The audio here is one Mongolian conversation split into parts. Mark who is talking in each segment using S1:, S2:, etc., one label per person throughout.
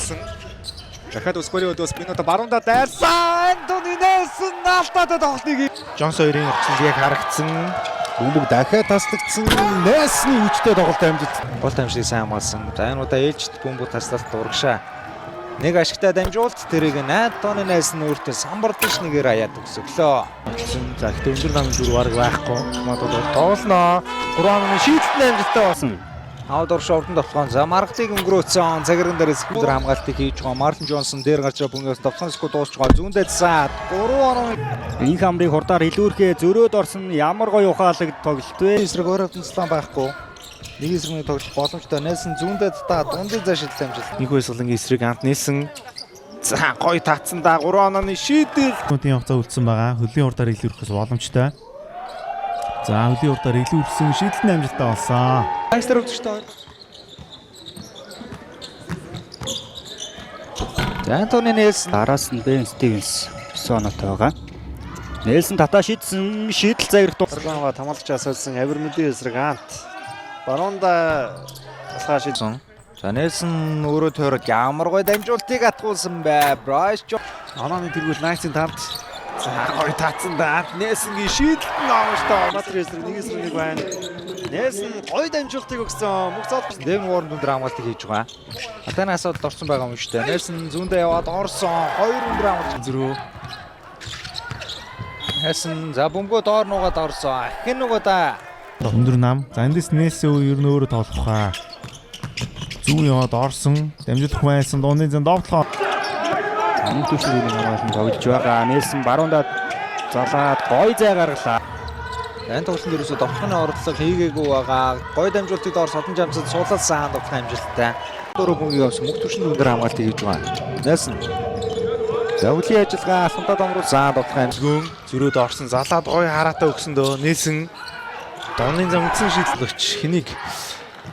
S1: Нельсон. Дахиад Ускорио dos минута баруунда дайрсан. Антони Нельсон алдаад тоглолтыг Джонс хоёрын орчил яг харагдсан. Бөмбөг дахиад таслагдсан. Нельсны хүчтэй тоглолт амжилт. Гол тамшиг сайн хамгаалсан. За энэ удаа ээлжид бөмбөг таслалт дурагшаа. Нэг ашигтай дамжуулт тэрийг Антони Нельсон өөртөө самбардаж нэгээр хаяад өгсөглөө. За ихтэй өндөр намын зүр бараг байхгүй. Модод тоглосноо. 3-1 шийдэлтний амжилттай болсон. Аудор шортон тоглоом. За маргалтыг өнгөрөөцсөн. Цагиран дээрээс хүндэр хамгаалтыг хийж байгаа. Мартин Джонсон дээр гарч байгаа бөмбөгөөс тоглоомсгүй дуусч байгаа. Зүүндээ цаад 3-1
S2: энэ хамрыг хурдаар илүүрхээ зөрөөд орсон ямар гоё ухаалаг тоглолт вэ?
S1: эсрэг өөрөө тэнцлэн байхгүй. Нэг эсрэгний тоглох боломжтой. Нельсон зүүндээ та дундын зашил дамжил.
S3: Нэг хойслонгийн эсрэг Ант Нельсон. За гоё татсан да 3-1 шийдэл.
S4: Нүдийн явцаа үлдсэн байгаа. Хөлийн хурдаар илүүрхээс боломжтой. За хөлийн хурдаар илүүрсэн шийдэлтний амжилттай болсон.
S1: Айстер өвчтэй.
S2: За Антони Нельсон араас нь Бен Стивенс сонот байгаа. Нельсон татаа шийдсэн шийдэл заграх
S3: Баруунгаа тамалж асуулсан Авирмүдийн эсрэг Ант. Баруунда асгаа шийдсэн.
S1: За Нельсон өөрөө тойрог ямар гоё дамжуултыг атгуулсан бай. Брайс Джонс
S3: Анааны тэргүүл Найцын тавд. За гоё татсан да. Нельсонгийн шийдэлт нь авштай. Матрис эсрэг нэг эсрэг нэг байна. Нельсон гоё дамжуултыг өгсөн. Мөх цаад
S1: Дэм Уорн өндөр хамгаалтыг хийж байгаа. Атаны асуудалд орсон байгаа юм шүү дээ. Нельсон зүүндээ яваад орсон. 2 өндөр хамгаалт зөрөө. Нельсон за бөмбөгөө доор нуугаад орсон. Ахин нөгөө да.
S4: Өндөр нам. За эндээс Нельсон ер нь өөрөө тоглох хаа. Зүүн яваад орсон. Дамжуулах байсан. Дууны зэн довтлоо.
S2: Амт түшгийн хамгаалалт тоглож байгаа. Нельсон баруунда залаад гоё зай гаргалаа.
S1: Энэ тоглолтын дээрээс довтлооны орлого хийгээгүй байгаа. Гоё дамжуултыг доор содон жамсад суулсан довтлох амжилттай. Дөрөв бөмбөгийг авсан мөх түвшинд өндөр хамгаалтыг хийж байгаа. Нельсон. За үлийн ажиллагаа алхамтад онгоруулсан довтлох амжилт.
S3: зөрөөд орсон залаад гоё хараатаа өгсөн дөө. Нельсон Донны зам үтсэн шийдлэгч хэнийг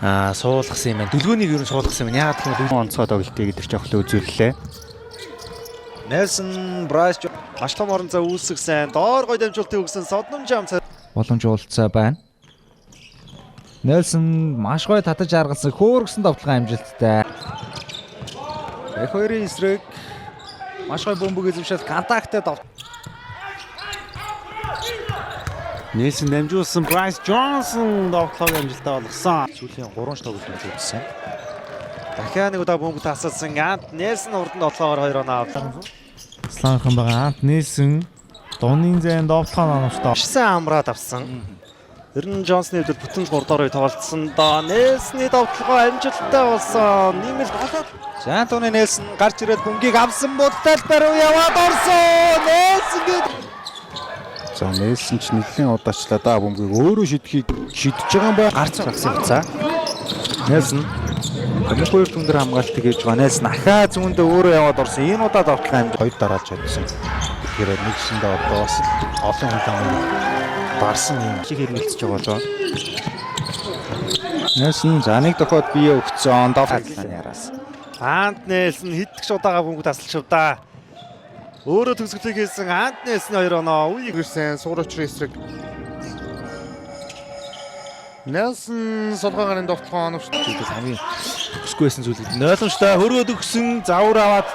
S3: суулгасан юм байна. Дүлгөөнийг ер нь суулгасан юм байна. Яагаад гэвэл
S2: Онцгой тоглолтыг идэрч авахлаа үзүүллээ.
S1: Нельсон Брайс
S3: маш том орон зай үүсгэсэн. Доор гоё дамжуултыг өгсөн Содном Жамс.
S1: боломж уулзаа байна. Нельсон маш гоё татаж аргалсан хөөргсөн довтлогын амжилттай. Их хоёрын эсрэг маш гоё бөмбөг эзэмшил контакттай довт.
S4: Нельсон дамжуулсан Брайс Джонсон довтлог амжилттай болгосон.
S1: Сүүлийн 3 тоглолт үзсэн.
S3: Дахиад нэг удаа бөмбөг тасалсан. Ант Нельсон урданд одлоогоор 2 авлаа.
S4: Сланхан байгаа Ант Нельсон дууны зэн довтлог оновчтой.
S3: Шсэн амраад авсан. Ер нь Джонсны дэвдэр бүтэн 3 дорыг тоглолцсон доо. Нельсны довтлогоо амжилттай болсон. Нэмэлт голоод
S1: За Антони Нельсон гарч ирээд бөмбөгийг авсан бодтал баруун яваад орсон. Нельсон
S5: За Нельсон ч нэлийн удаачлаа да бөмбөгийг өөрөө шийдэж байгаа юм байна.
S1: гарц гарсан хуцаа. Нельсон Өмнөх хоёр өндөр хамгаалтыг хийж байгаа. Нельсон ахаа зүүндээ өөрөө яваад орсон. Энэ удаа довтлох амжилт
S5: Хоёр дараалж чадсан. Тэгэхээр нэгсэндээ одоо бас олон хүн барсан юм
S2: Шиг хэрмэлцэж байгаа болоо.
S1: Нельсон за нэг дохоод бие өгцөн довтлын яраас.
S3: Ант Нельсон хиддэгч удаага бөмбөг тасалж шавдаа. Өөрөө төгсгөлийг хийсэн Ант Нельсны 2 оноо үеийг
S5: ирсэн суурачрын эсрэг. Нельсон солгоогын довтлогоо оновчтой.
S3: хамгийн төгсгүй байсан зүйл гэдэг. Нойломжтой хөрөөд өгсөн завар аваад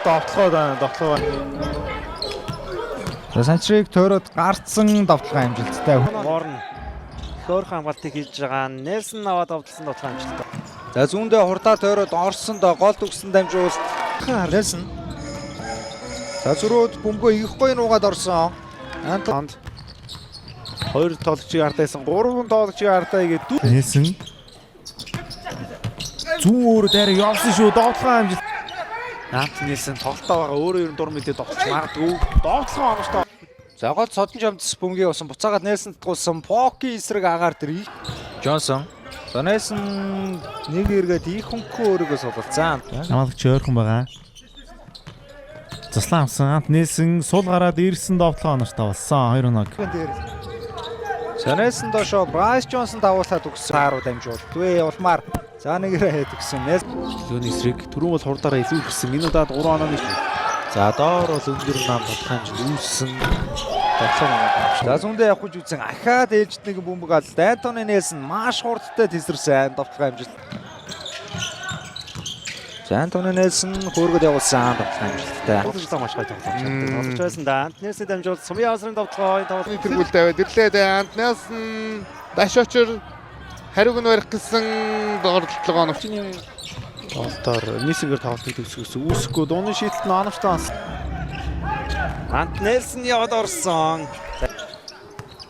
S3: довтлогоо.
S1: За санчрыг тойроод гарцсан довтлогын амжилттай.
S3: Уорн хөөр хамгаалтыг хийж байгаа. Нельсон аваад довтлсон довтлогоо амжилттай.
S1: За зүүндээ хурдаа тойроод орсон доо гол төгсөн дамжуулалт. Нельсон. За зөрөөд бөмбөгөө их гоё нуугаад орсон.
S3: Антонд 2 тоглогчийг ардайсан 3 тоглогчийг ардаа игээд
S4: Нельсон зүүн өөр дээр явсан шүү довтлог амжилт.
S3: Ант Нельсон тоглолтоо байгаа. Өөрөө ер нь дур мэдээ тоглож магадгүй. Довтлогоо оновчтой.
S1: За гол содон жамдс бөмбөгийг авсан буцаагаад Нельсонд тгуулсан Поки эсрэг агаар дээр Джонсон. За Нельсон нэг эргээд их хөнгөө өөрийгөө суулгацсан.
S4: Хамаалагч ойрхон байгаа. Заслан авсан Ант Нельсон сул гараад ирсэн довтлог оновчтой болсон. 2-1.
S1: За Нельсон доошо Брайс Джонсон дагуулад өгсөн. Тааруу дамжуултгүй улмаар. За нэгээрээ өгсөн.
S3: Лөөний эсрэг түрүүн бол хурдаараа илүү ихсэн. Энэ удаад 3 онооны.
S1: За доор бол өндөр нам болох хэмжээнд үүссэн. За зүүндээ явах гэж үзсэн. Ахаад ээлжид нэг бөмбөг алд. Антони Нельсон маш хурдтай тесэрсэн довтлох амжилт. За Антони Нельсон хөөргөд явуулсан тоглох амжилттай.
S3: Тоглож маш гоё тоглож чаддаг. Тоглож байсан да. Нельсний дамжуулалт сумын авсрын тоглохоо тоглох.
S5: Тэргүүл тавиад ирлээ. Ант Нельсон даш очир хариуг нь барих гэсэн доорлого оногч.
S3: Тоглолтоор нийсгээр тоглолтыг төгсгөөс үүсэхгүй дууны шийдэлт нь оновчтой онс. Ант Нельсон яваад орсон.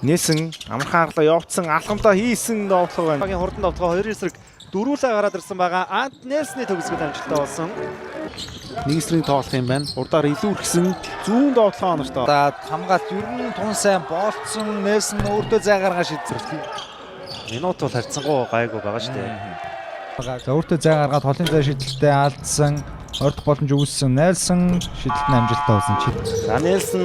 S4: Нээсэн амархан аргалаа явцсан алхамдаа хийсэн тоглох байна.
S3: Багийн хурдан тоглохоо 2 эсрэг дөрвөлээ гараад ирсэн байгаа. Ант Нельсний төгсгөл амжилттай болсон.
S4: Нэг эсрэг тоглох юм байна. Урдаар илүү ирсэн зүүн тоглох оногтой.
S1: За хамгаалт ер нь тун сайн болцсон. Нельсон өөртөө зай гаргаа шийдсэн.
S3: Минут бол харьцангуй гайгүй байгаа шүү дээ.
S1: За өөртөө зай гаргаад холын зай шийдэлтэй алдсан. Ордох боломж үүссэн. Нельсон шийдэлт нь амжилттай болсон чи.
S3: За Нельсон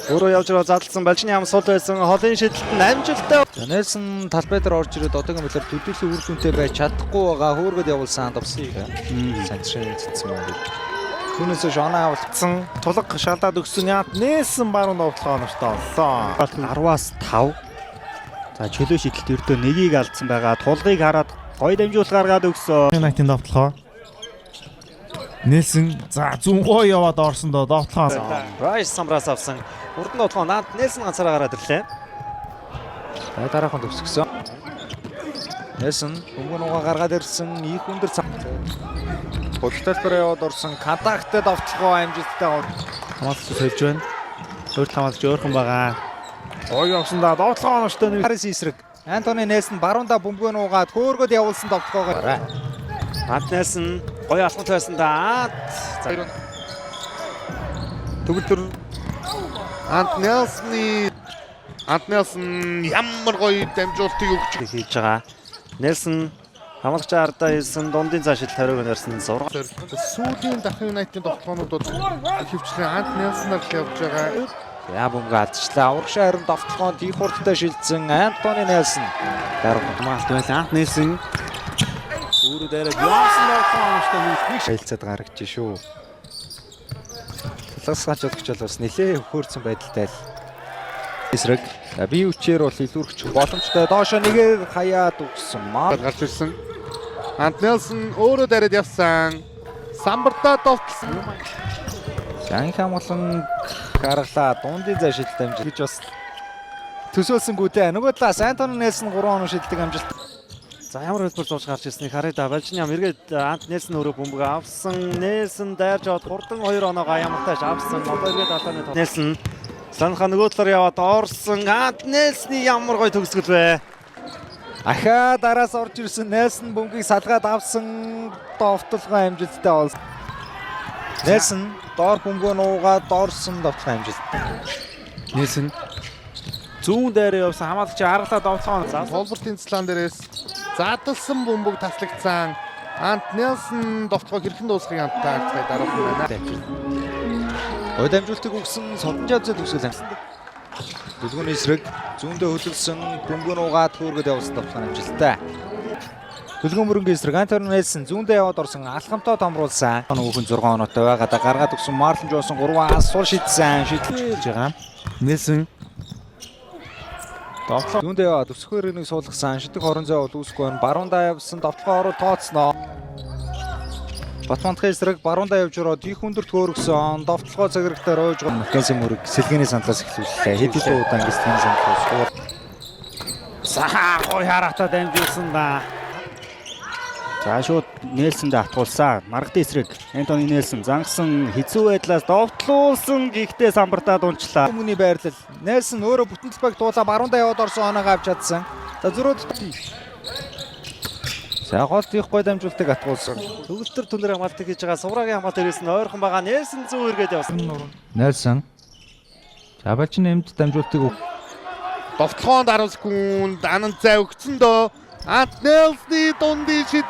S3: өөрөө явж байгаа задлсан балжны ам сул байсан. Холын шийдэлт нь амжилттай.
S1: За Нельсон талбай дээр орж ирээд одоогийн байдлаар төдийлөн үр дүнтэй байж чадахгүй байгаа. Хөөргөд явуулсан товсон. Санчрын цэцсэн юм. Түүнээс шоноо авалтсан.
S4: Тулаг шалдаад өгсөн яат Нээсэн баруун тоглох оногтой оллоо.
S2: 10-аас 5. За чөлөө шидэлт өртөө нэгийг алдсан байгаа. Тулгыг хараад гоё дамжуулалт гаргаад өгсөн.
S4: Юнайтед тоглохоо. Нельсон за зүүн гоо яваад орсон доо тоглохоо.
S3: Райс самраас авсан. Хурдан тоглохоо Ант Нельсон ганцаараа гараад ирлээ.
S1: За дараахан төгсгсөн. Нельсон өнгөн угаа гаргаад ирсэн. Их өндөр цаг. Хөлтөлбөр яваад орсон. Контактад автолгоо амжилттай гол.
S4: Хамаалагч сольж байна. Өөрт хамаалагч өөрхөн байгаа. Ой явсан да тоглохоо оногтой нэг.
S1: Харис эсрэг. Антони Нельсон баруунда бөмбөгөө нуугаад хөөргөд явуулсан тоглохоогоо.
S3: Ант Нельсон гоё алхамт байсан да.
S5: Төгөлдөр Ант Нельсон ямар гоё дамжуултыг өгч
S3: хийж байгаа. Нельсон хамгаалч ардаа хийсэн дундын цаашид хариуг нь ярьсан зураг.
S5: сүүлийн дахин Юнайтед тоглоомнуудад хөвчлэн Ант Нельсонаар л явж байгаа.
S1: За бөмбөг алдчихлаа. Урагшаа харин давталгоонд их хурдтай шилжсэн Антони Нельсон.
S4: Хамаалагч байсан Ант Нельсон. Өөрөө дээрээ явсан тоглох оногтой нэг
S1: шилцээд гаргаж шүү. Талгасгаач болгоч бас нэлээ хөөрцөн байдалтай л. Эсрэг. За би үчээр бол илүүрч боломжтой. Доошо нэгээр хаяад өгсөн маа.
S5: Гарч ирсэн. Ант Нельсон өөрөө дайраад явсан. Самбартаа довтлсон.
S1: Jan хамглан гаргалаа дундын зай шилдэг амжилт гэж бас төсөөлсөнгүү дээ. Нөгөө талаас Антони Нельсон 3 оноо шилдэг амжилт.
S3: За ямар хэлбэр зурж гарч ирснийг харъя да. Балжны ам эргээд Ант Нельсон өөрөө бөмбөг авсан. Нельсон дайрж аваад хурдан 2 оноогоо ямартайш авсан. Одоо эргээд алааны тоо. Нельсон санхаа нөгөө талаар яваад орсон. Ант Нельсны ямар гоё төгсгөл вэ?
S1: Ахаа дараас орж ирсэн Нельсон бөмбөгийг салгаад авсан. Довтлогоо амжилттай болсон. Нельсон доор бөмбөгөө нуугаад орсон довтлогоо амжилт.
S4: Нельсон зүүн дээр явсан хамаалагч аргалаа довтлоо.
S5: Толбортын цлан дээрээс задлсан бөмбөг таслагдсан. Ант Нельсон довтлогоо хэрхэн дуусгахыг хамтаа дараахан байна.
S1: Ой дамжуултыг өгсөн Содонжазад төгсгөл амжилт. Дэлгүүрийн эсрэг зүүндээ хөлөлсөн бөмбөг нуугаад хөөргөд явуулсан довтлогоо амжилттай. Дэлгүүн мөрөнгө эсрэг Антони Нельсон зүүндээ яваад орсон алхамтаа томруулсан. Нөгөөх нь 6 оноотой байгаа. Гаргаад өгсөн Марлон Джонсон 3-аас сул шидсэн. Шидлж байгаа.
S4: Нельсон
S1: довтлоо зүүндээ яваад өсөхөөр нэг суулгасан. Шидэг хорон зай бол үүсэхгүй байна. Баруундаа явсан довтлогоо ороо тооцноо. Батмантхын эсрэг баруундаа явж ороод их өндөрт хөөргсөн. Довтлогоо цагирагтаар ойж байгаа. Маккензи мөрөг сэлгээний сандлаас эхлүүллээ. Хэд хэдэн удаан гислийн сандлаас.
S3: За гоё харахтаа дамжуулсан да.
S2: За шууд Нельсонд атгуулсан. Маргадын эсрэг Антони Нельсон зангасан хэцүү байдлаас довтлуулсан. Гэхдээ самбартаа дунчлаа.
S1: Хүмүүний байрлал. Нельсон өөрөө бүтэн талбайг дуулаа баруундаа яваад орсон оноогоо авч чадсан. За зөрөөд. За голд их гой дамжуултыг атгуулсан.
S3: Төгөлтөр түнэр хамгаалтыг хийж байгаа. Суврагийн хамгаалт ирсэн ойрхон байгаа. Нельсон зүүн эргээд явсан.
S1: Нельсон. За балчин нэмд дамжуултыг өг.
S5: Довтлогоонд 10 секунд анан зай өгсөн дөө. Ант Нельсны дундын шид